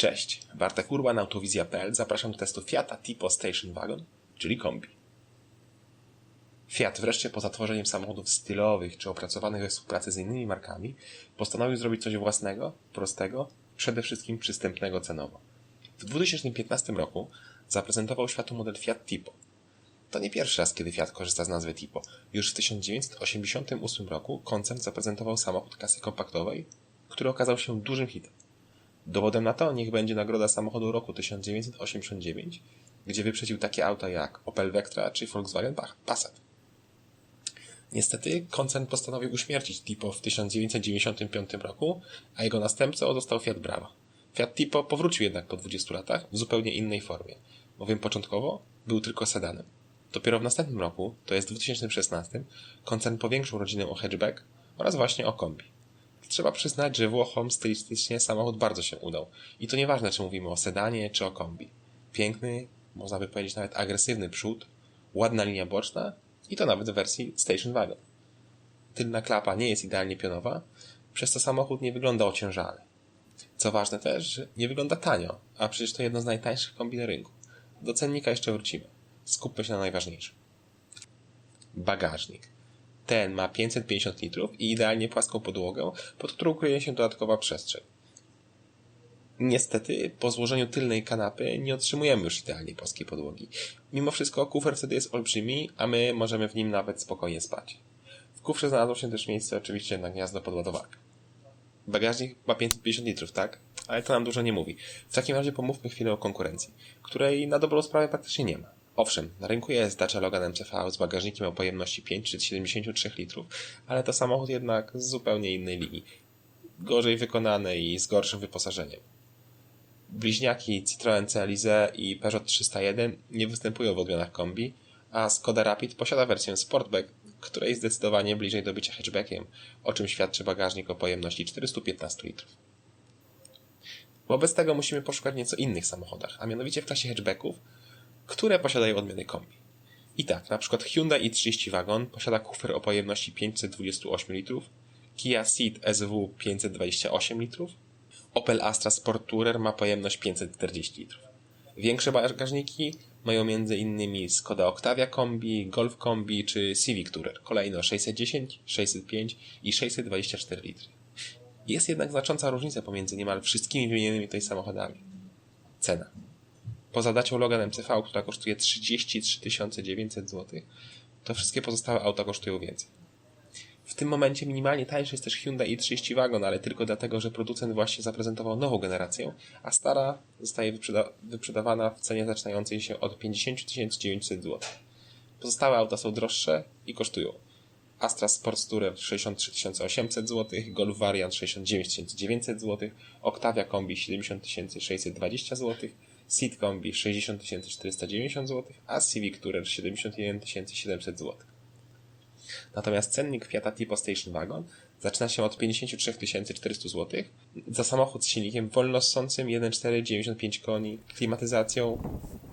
Cześć, Bartek Urban, Autowizja.pl. Zapraszam do testu Fiata Tipo Station Wagon, czyli kombi. Fiat wreszcie po zatworzeniem samochodów stylowych czy opracowanych we współpracy z innymi markami postanowił zrobić coś własnego, prostego, przede wszystkim przystępnego cenowo. W 2015 roku zaprezentował światu model Fiat Tipo. To nie pierwszy raz, kiedy Fiat korzysta z nazwy Tipo. Już w 1988 roku koncern zaprezentował samochód klasy kompaktowej, który okazał się dużym hitem. Dowodem na to niech będzie nagroda samochodu roku 1989, gdzie wyprzedził takie auta jak Opel Vectra czy Volkswagen Passat. Niestety koncern postanowił uśmiercić Tipo w 1995 roku, a jego następcą został Fiat Brava. Fiat Tipo powrócił jednak po 20 latach w zupełnie innej formie, bowiem początkowo był tylko sedanem. Dopiero w następnym roku, to jest w 2016, koncern powiększył rodzinę o hatchback oraz właśnie o kombi. Trzeba przyznać, że Włochom stylistycznie samochód bardzo się udał. I to nieważne, czy mówimy o sedanie, czy o kombi. Piękny, można by powiedzieć nawet agresywny przód, ładna linia boczna i to nawet w wersji Station Wagon. Tylna klapa nie jest idealnie pionowa, przez to samochód nie wygląda ociężale. Co ważne też, że nie wygląda tanio, a przecież to jedno z najtańszych kombi na rynku. Do cennika jeszcze wrócimy. Skupmy się na najważniejszym. Bagażnik. Ten ma 550 litrów i idealnie płaską podłogę, pod którą kryje się dodatkowa przestrzeń. Niestety, po złożeniu tylnej kanapy nie otrzymujemy już idealnie płaskiej podłogi. Mimo wszystko kufer wtedy jest olbrzymi, a my możemy w nim nawet spokojnie spać. W kufrze znalazło się też miejsce oczywiście na gniazdo pod ładowarkę. Bagażnik ma 550 litrów, tak? Ale to nam dużo nie mówi. W takim razie pomówmy chwilę o konkurencji, której na dobrą sprawę praktycznie nie ma. Owszem, na rynku jest Dacia Logan MCV z bagażnikiem o pojemności 573 litrów, ale to samochód jednak z zupełnie innej linii. Gorzej wykonany i z gorszym wyposażeniem. Bliźniaki Citroën C-Elise i Peugeot 301 nie występują w odmianach kombi, a Skoda Rapid posiada wersję Sportback, której zdecydowanie bliżej do bycia hatchbackiem, o czym świadczy bagażnik o pojemności 415 litrów. Wobec tego musimy poszukać nieco innych samochodach, a mianowicie w klasie hatchbacków, które posiadają odmiany kombi. I tak, na przykład Hyundai i30 Wagon posiada kufer o pojemności 528 litrów, Kia Ceed SW 528 litrów, Opel Astra Sport Tourer ma pojemność 540 litrów. Większe bagażniki mają m.in. Skoda Octavia Kombi, Golf Kombi czy Civic Tourer, kolejno 610, 605 i 624 litry. Jest jednak znacząca różnica pomiędzy niemal wszystkimi wymienionymi tutaj samochodami. Cena. Poza Dacią Logan MCV, która kosztuje 33 900 zł, to wszystkie pozostałe auta kosztują więcej. W tym momencie minimalnie tańszy jest też Hyundai i30 Wagon, ale tylko dlatego, że producent właśnie zaprezentował nową generację, a stara zostaje wyprzedawana w cenie zaczynającej się od 50 900 zł. Pozostałe auta są droższe i kosztują Astra Sport Tourer 63 800 zł, Golf Variant 69 900 zł, Octavia Kombi 70 620 zł, Ceed Kombi 60 490 zł, a Civic Tourer 71 700 zł. Natomiast cennik Fiata Tipo Station Wagon zaczyna się od 53 400 zł za samochód z silnikiem wolnossącym 1.4 95 koni, klimatyzacją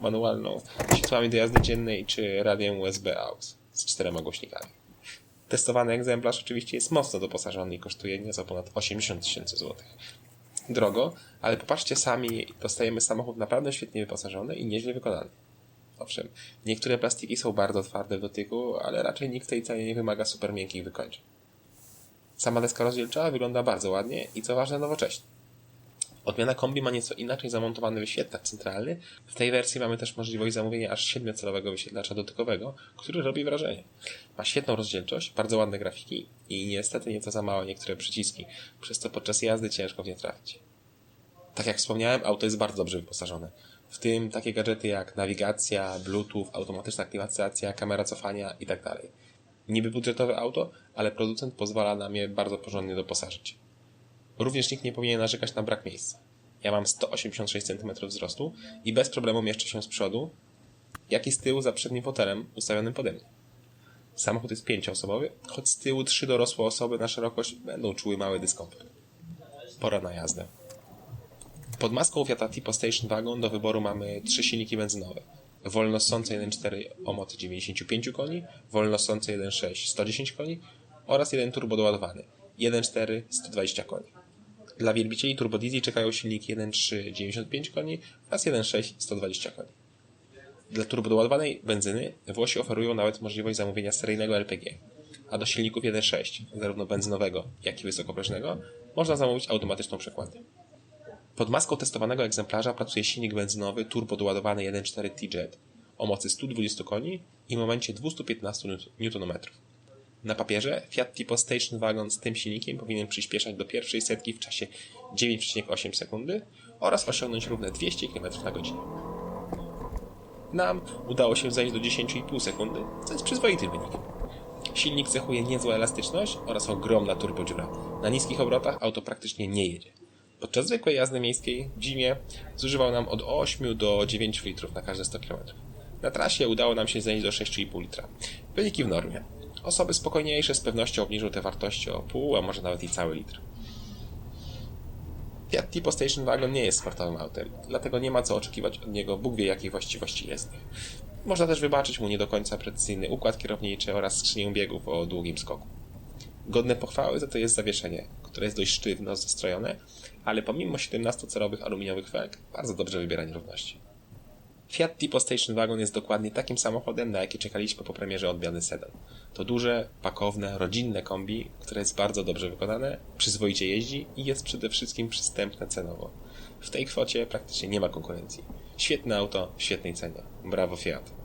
manualną, światłami do jazdy dziennej czy radiem USB AUX z 4 głośnikami. Testowany egzemplarz oczywiście jest mocno doposażony i kosztuje nieco ponad 80 000 zł. Drogo, ale popatrzcie sami, dostajemy samochód naprawdę świetnie wyposażony i nieźle wykonany. Owszem, niektóre plastiki są bardzo twarde w dotyku, ale raczej nikt w tej cenie nie wymaga super miękkich wykończeń. Sama deska rozdzielcza wygląda bardzo ładnie i co ważne nowocześnie. Odmiana kombi ma nieco inaczej zamontowany wyświetlacz centralny. W tej wersji mamy też możliwość zamówienia aż 7-calowego wyświetlacza dotykowego, który robi wrażenie. Ma świetną rozdzielczość, bardzo ładne grafiki i niestety nieco za małe niektóre przyciski, przez co podczas jazdy ciężko w nie trafić. Tak jak wspomniałem, auto jest bardzo dobrze wyposażone. W tym takie gadżety jak nawigacja, bluetooth, automatyczna klimatyzacja, kamera cofania itd. Niby budżetowe auto, ale producent pozwala nam je bardzo porządnie doposażyć. Również nikt nie powinien narzekać na brak miejsca. Ja mam 186 cm wzrostu i bez problemu mieszczę się z przodu, jak i z tyłu za przednim fotelem ustawionym pode mnie. Samochód jest 5-osobowy, choć z tyłu 3 dorosłe osoby na szerokość będą czuły mały dyskomfort. Pora na jazdę. Pod maską Fiata Tipo Station Wagon do wyboru mamy 3 silniki benzynowe. Wolnossące 1.4 o mocy 95 koni, wolnossące 1.6 110 koni oraz jeden turbo doładowany 1.4 120 koni. Dla wielbicieli turbodiesli czekają silniki 1.3 95 koni oraz 1.6 120 koni. Dla turbodoładowanej benzyny Włosi oferują nawet możliwość zamówienia seryjnego LPG, a do silników 1.6, zarówno benzynowego, jak i wysokoprężnego, można zamówić automatyczną przekładnię. Pod maską testowanego egzemplarza pracuje silnik benzynowy turbodoładowany 1.4 T-Jet o mocy 120 koni i momencie 215 Nm. Na papierze Fiat Tipo Station Wagon z tym silnikiem powinien przyspieszać do pierwszej setki w czasie 9,8 sekundy oraz osiągnąć równe 200 km/h. Nam udało się zejść do 10,5 sekundy, co jest przyzwoity wynik. Silnik cechuje niezła elastyczność oraz ogromna turbodziura. Na niskich obrotach auto praktycznie nie jedzie. Podczas zwykłej jazdy miejskiej w zimie zużywał nam od 8 do 9 litrów na każde 100 km. Na trasie udało nam się zejść do 6,5 litra. Wyniki w normie. Osoby spokojniejsze z pewnością obniżą te wartości o pół, a może nawet i cały litr. Fiat Tipo Station Wagon nie jest sportowym autem, dlatego nie ma co oczekiwać od niego Bóg wie jakich właściwości jezdnych. Można też wybaczyć mu nie do końca precyzyjny układ kierowniczy oraz skrzynię biegów o długim skoku. Godne pochwały za to jest zawieszenie, które jest dość sztywno zestrojone, ale pomimo 17-calowych aluminiowych felg bardzo dobrze wybiera nierówności. Fiat Tipo Station Wagon jest dokładnie takim samochodem, na jaki czekaliśmy po premierze odmiany sedan. To duże, pakowne, rodzinne kombi, które jest bardzo dobrze wykonane, przyzwoicie jeździ i jest przede wszystkim przystępne cenowo. W tej kwocie praktycznie nie ma konkurencji. Świetne auto w świetnej cenie. Brawo Fiat.